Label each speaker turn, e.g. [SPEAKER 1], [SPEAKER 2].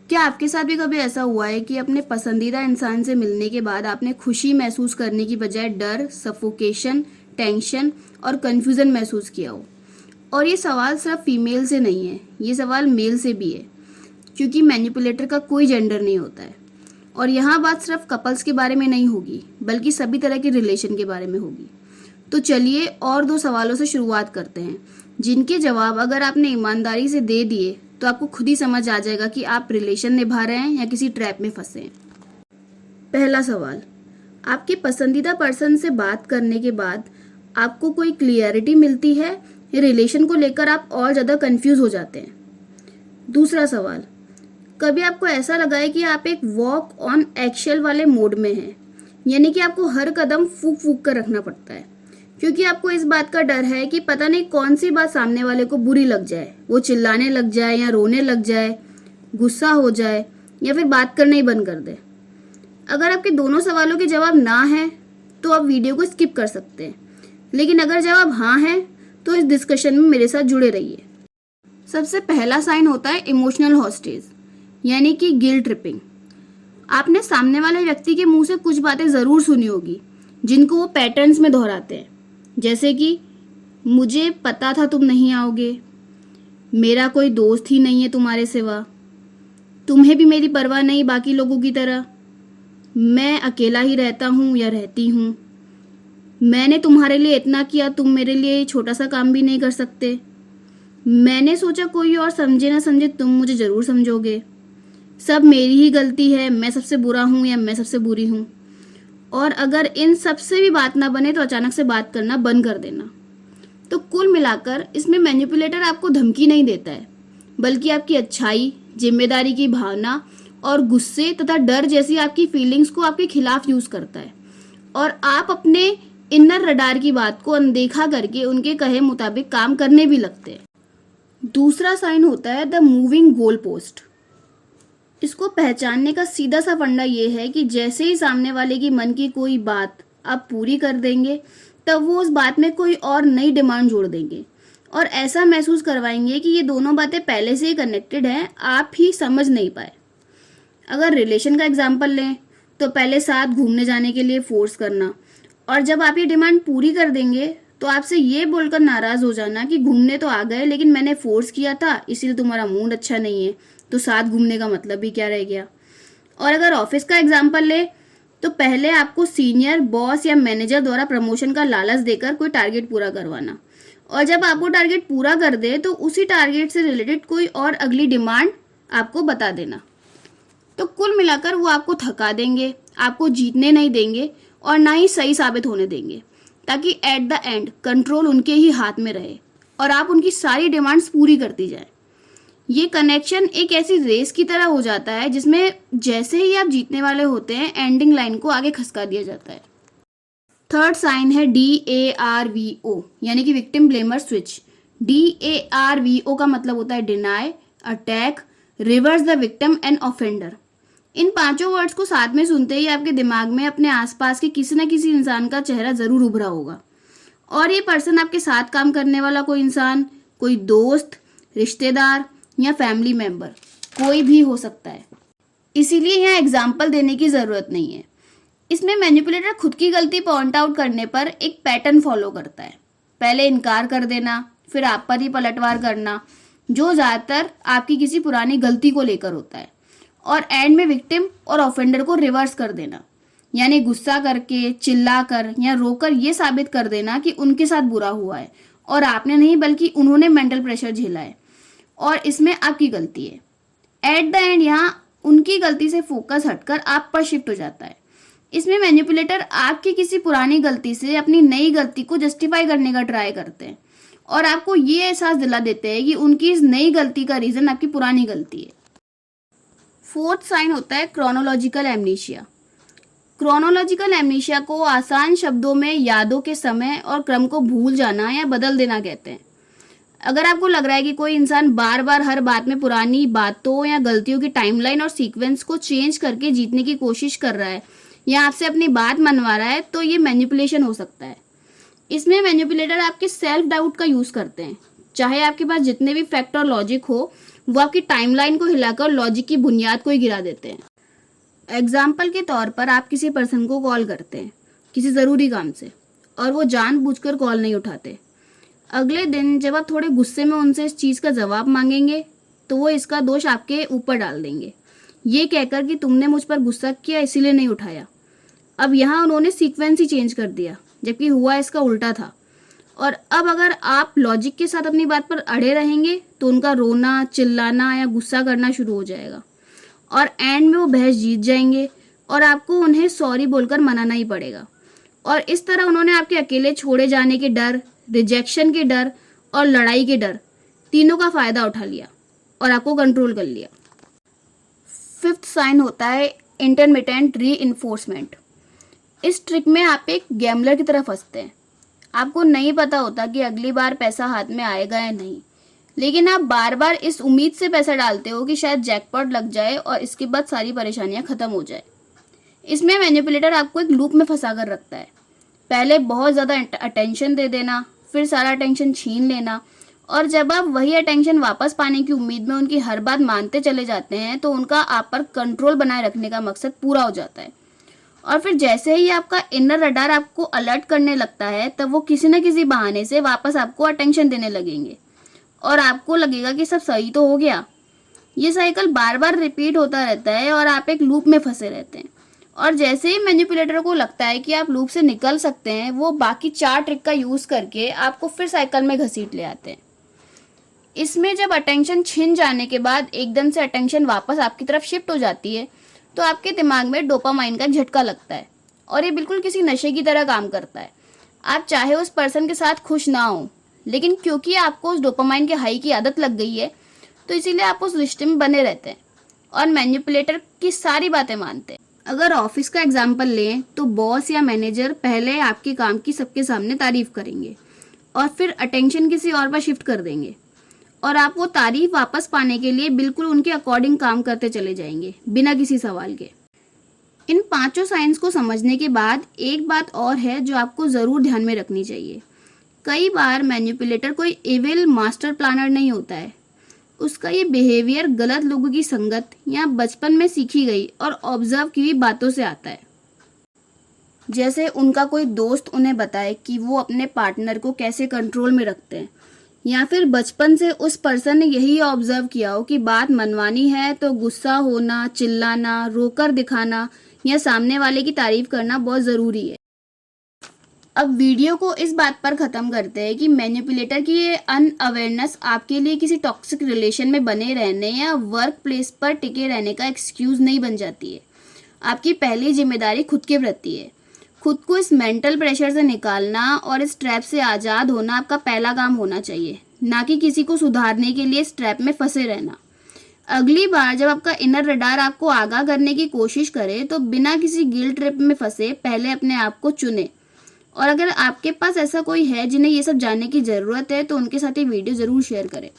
[SPEAKER 1] क्या आपके साथ भी कभी ऐसा हुआ है कि अपने पसंदीदा इंसान से मिलने के बाद आपने खुशी महसूस करने की बजाय डर, सफोकेशन, टेंशन और कंफ्यूजन महसूस किया हो? और ये सवाल सिर्फ फीमेल से नहीं है, ये सवाल मेल से भी है, क्योंकि मैनिपुलेटर का कोई जेंडर नहीं होता है। और यहाँ बात सिर्फ कपल्स के बारे में नहीं होगी, बल्कि सभी तरह के रिलेशन के बारे में होगी। तो चलिए और 2 सवालों से शुरुआत करते हैं, जिनके जवाब अगर आपने ईमानदारी से दे दिए तो आपको खुद ही समझ आ जाएगा कि आप रिलेशन निभा रहे हैं या किसी ट्रैप में फंसे हैं। पहला सवाल, आपके पसंदीदा पर्सन से बात करने के बाद आपको कोई क्लियरिटी मिलती है या रिलेशन को लेकर आप और ज़्यादा कंफ्यूज हो जाते हैं? दूसरा सवाल, कभी आपको ऐसा लगा है कि आप एक वॉक ऑन एक्शेल वाले मोड में हैं, यानी कि आपको हर कदम फूक फूक कर रखना पड़ता है, क्योंकि आपको इस बात का डर है कि पता नहीं कौन सी बात सामने वाले को बुरी लग जाए, वो चिल्लाने लग जाए या रोने लग जाए, गुस्सा हो जाए या फिर बात करना ही बंद कर दे? अगर आपके दोनों सवालों के जवाब ना है तो आप वीडियो को स्किप कर सकते हैं, लेकिन अगर जवाब हाँ है तो इस डिस्कशन में मेरे साथ जुड़े रहिए। सबसे पहला साइन होता है इमोशनल हॉस्टेज, यानी कि गिल्ट ट्रिपिंग। आपने सामने वाले व्यक्ति के मुंह से कुछ बातें ज़रूर सुनी होगी जिनको वो पैटर्न्स में दोहराते हैं, जैसे कि मुझे पता था तुम नहीं आओगे, मेरा कोई दोस्त ही नहीं है तुम्हारे सिवा, तुम्हें भी मेरी परवाह नहीं बाकी लोगों की तरह, मैं अकेला ही रहता हूँ या रहती हूँ, मैंने तुम्हारे लिए इतना किया, तुम मेरे लिए छोटा सा काम भी नहीं कर सकते, मैंने सोचा कोई और समझे ना समझे तुम मुझे ज़रूर समझोगे, सब मेरी ही गलती है, मैं सबसे बुरा हूँ या मैं सबसे बुरी हूँ। और अगर इन सब से भी बात ना बने तो अचानक से बात करना बंद कर देना। तो कुल मिलाकर इसमें मैनिपुलेटर आपको धमकी नहीं देता है, बल्कि आपकी अच्छाई, जिम्मेदारी की भावना और गुस्से तथा डर जैसी आपकी फीलिंग्स को आपके खिलाफ यूज करता है, और आप अपने इनर रडार की बात को अनदेखा करके उनके कहे मुताबिक काम करने भी लगते हैं। दूसरा साइन होता है द मूविंग गोल पोस्ट। इसको पहचानने का सीधा सा फंडा ये है कि जैसे ही सामने वाले की मन की कोई बात आप पूरी कर देंगे, तब वो उस बात में कोई और नई डिमांड जोड़ देंगे और ऐसा महसूस करवाएंगे कि ये दोनों बातें पहले से ही कनेक्टेड हैं, आप ही समझ नहीं पाए। अगर रिलेशन का एग्जाम्पल लें तो पहले साथ घूमने जाने के लिए फोर्स करना, और जब आप ये डिमांड पूरी कर देंगे तो आपसे ये बोलकर नाराज हो जाना कि घूमने तो आ गए लेकिन मैंने फोर्स किया था, इसीलिए तुम्हारा मूड अच्छा नहीं है, तो साथ घूमने का मतलब भी क्या रह गया। और अगर ऑफिस का एग्जाम्पल ले तो पहले आपको सीनियर, बॉस या मैनेजर द्वारा प्रमोशन का लालच देकर कोई टारगेट पूरा करवाना, और जब आप वो टारगेट पूरा कर दे तो उसी टारगेट से रिलेटेड कोई और अगली डिमांड आपको बता देना। तो कुल मिलाकर वो आपको थका देंगे, आपको जीतने नहीं देंगे और ना ही सही साबित होने देंगे, ताकि एट द एंड कंट्रोल उनके ही हाथ में रहे और आप उनकी सारी डिमांड्स पूरी करती जाए। ये कनेक्शन एक ऐसी रेस की तरह हो जाता है जिसमें जैसे ही आप जीतने वाले होते हैं, एंडिंग लाइन को आगे खसका दिया जाता है। थर्ड साइन है DARVO, यानी कि विक्टिम ब्लेमर स्विच। DARVO का मतलब होता है deny, attack, reverse the victim and offender. In 5 words को साथ में सुनते ही आपके दिमाग में अपने आसपास के किसी न किसी इंसान का चेहरा जरूर उभरा होगा, और ये पर्सन आपके साथ काम करने वाला कोई इंसान, कोई दोस्त, रिश्तेदार या फैमिली मेंबर, कोई भी हो सकता है। इसीलिए यहाँ एग्जाम्पल देने की जरूरत नहीं है। इसमें मैनिपुलेटर खुद की गलती पॉइंट आउट करने पर एक पैटर्न फॉलो करता है। पहले इनकार कर देना, फिर आप पर ही पलटवार करना, जो ज्यादातर आपकी किसी पुरानी गलती को लेकर होता है, और एंड में विक्टिम और ऑफेंडर को रिवर्स कर देना, यानी गुस्सा करके, चिल्लाकर या रोकर ये साबित कर देना कि उनके साथ बुरा हुआ है और आपने नहीं, बल्कि उन्होंने मेंटल प्रेशर झेला है और इसमें आपकी गलती है। एट द एंड यहाँ उनकी गलती से फोकस हटकर आप पर शिफ्ट हो जाता है। इसमें मैनिपुलेटर आपकी किसी पुरानी गलती से अपनी नई गलती को जस्टिफाई करने का ट्राई करते हैं और आपको ये एहसास दिला देते हैं कि उनकी इस नई गलती का रीजन आपकी पुरानी गलती है। फोर्थ साइन होता है क्रोनोलॉजिकल एमनीशिया। क्रोनोलॉजिकल एमनीशिया को आसान शब्दों में यादों के समय और क्रम को भूल जाना या बदल देना कहते हैं। अगर आपको लग रहा है कि कोई इंसान बार बार हर बात में पुरानी बातों या गलतियों की टाइमलाइन और सीक्वेंस को चेंज करके जीतने की कोशिश कर रहा है या आपसे अपनी बात मनवा रहा है, तो ये मैनिपुलेशन हो सकता है। इसमें मैनिपुलेटर आपके सेल्फ डाउट का यूज करते हैं। चाहे आपके पास जितने भी फैक्ट और लॉजिक हो, वो आपकी टाइमलाइन को हिलाकर लॉजिक की बुनियाद को ही गिरा देते हैं। एग्जाम्पल के तौर पर आप किसी पर्सन को कॉल करते हैं किसी ज़रूरी काम से और वो जानबूझकर कॉल नहीं उठाते। अगले दिन जब आप थोड़े गुस्से में उनसे इस चीज़ का जवाब मांगेंगे तो वो इसका दोष आपके ऊपर डाल देंगे, ये कहकर कि तुमने मुझ पर गुस्सा किया इसीलिए नहीं उठाया। अब यहाँ उन्होंने सीक्वेंस ही चेंज कर दिया, जबकि हुआ इसका उल्टा था। और अब अगर आप लॉजिक के साथ अपनी बात पर अड़े रहेंगे तो उनका रोना, चिल्लाना या गुस्सा करना शुरू हो जाएगा और एंड में वो बहस जीत जाएंगे और आपको उन्हें सॉरी बोलकर मनाना ही पड़ेगा। और इस तरह उन्होंने आपके अकेले छोड़े जाने के डर, रिजेक्शन के डर और लड़ाई के डर तीनों का फ़ायदा उठा लिया और आपको कंट्रोल कर लिया। फिफ्थ साइन होता है इंटरमिटेंट रीइंफोर्समेंट। इस ट्रिक में आप एक गैम्बलर की तरह फंसते हैं। आपको नहीं पता होता कि अगली बार पैसा हाथ में आएगा या नहीं, लेकिन आप बार बार इस उम्मीद से पैसा डालते हो कि शायद जैकपॉट लग जाए और इसके बाद सारी परेशानियां खत्म हो जाए। इसमें मैनिपुलेटर आपको एक लूप में फंसा कर रखता है। पहले बहुत ज़्यादा अटेंशन दे देना, फिर सारा अटेंशन छीन लेना, और जब आप वही अटेंशन वापस पाने की उम्मीद में उनकी हर बात मानते चले जाते हैं तो उनका आप पर कंट्रोल बनाए रखने का मकसद पूरा हो जाता है। और फिर जैसे ही आपका इनर रडार आपको अलर्ट करने लगता है तब वो किसी न किसी बहाने से वापस आपको अटेंशन देने लगेंगे और आपको लगेगा कि सब सही तो हो गया। ये साइकिल बार बार रिपीट होता रहता है और आप एक लूप में फंसे रहते हैं। और जैसे ही मैनिपुलेटर को लगता है कि आप लूप से निकल सकते हैं, वो बाकी 4 ट्रिक का यूज़ करके आपको फिर साइकिल में घसीट ले आते हैं। इसमें जब अटेंशन छिन जाने के बाद एकदम से अटेंशन वापस आपकी तरफ शिफ्ट हो जाती है तो आपके दिमाग में डोपामाइन का झटका लगता है और ये बिल्कुल किसी नशे की तरह काम करता है। आप चाहे उस पर्सन के साथ खुश ना हो, लेकिन क्योंकि आपको उस डोपामाइन के हाई की आदत लग गई है तो इसीलिए आप उस रिश्ते में बने रहते हैं और मैनिपुलेटर की सारी बातें मानते हैं। अगर ऑफिस का एग्जाम्पल लें तो बॉस या मैनेजर पहले आपके काम की सबके सामने तारीफ करेंगे और फिर अटेंशन किसी और पर शिफ्ट कर देंगे और आप वो तारीफ वापस पाने के लिए बिल्कुल उनके अकॉर्डिंग काम करते चले जाएंगे बिना किसी सवाल के। इन 5 साइंस को समझने के बाद एक बात और है जो आपको ज़रूर ध्यान में रखनी चाहिए। कई बार मैनिपुलेटर कोई इविल मास्टर प्लानर नहीं होता है। उसका ये बिहेवियर गलत लोगों की संगत या बचपन में सीखी गई और ऑब्जर्व की हुई बातों से आता है। जैसे उनका कोई दोस्त उन्हें बताए कि वो अपने पार्टनर को कैसे कंट्रोल में रखते हैं, या फिर बचपन से उस पर्सन ने यही ऑब्जर्व किया हो कि बात मनवानी है तो गुस्सा होना, चिल्लाना, रोकर दिखाना या सामने वाले की तारीफ करना बहुत ज़रूरी है। अब वीडियो को इस बात पर ख़त्म करते हैं कि मैनिपुलेटर की ये अनअवेयरनेस आपके लिए किसी टॉक्सिक रिलेशन में बने रहने या वर्क प्लेस पर टिके रहने का एक्सक्यूज़ नहीं बन जाती है। आपकी पहली जिम्मेदारी खुद के प्रति है। खुद को इस मेंटल प्रेशर से निकालना और इस ट्रैप से आज़ाद होना आपका पहला काम होना चाहिए, ना कि किसी को सुधारने के लिए इस ट्रैप में फंसे रहना। अगली बार जब आपका इनर रडार आपको आगाह करने की कोशिश करे तो बिना किसी गिल्ट ट्रिप में फंसे पहले अपने आप को चुने। और अगर आपके पास ऐसा कोई है जिन्हें ये सब जानने की ज़रूरत है तो उनके साथ ये वीडियो ज़रूर शेयर करें।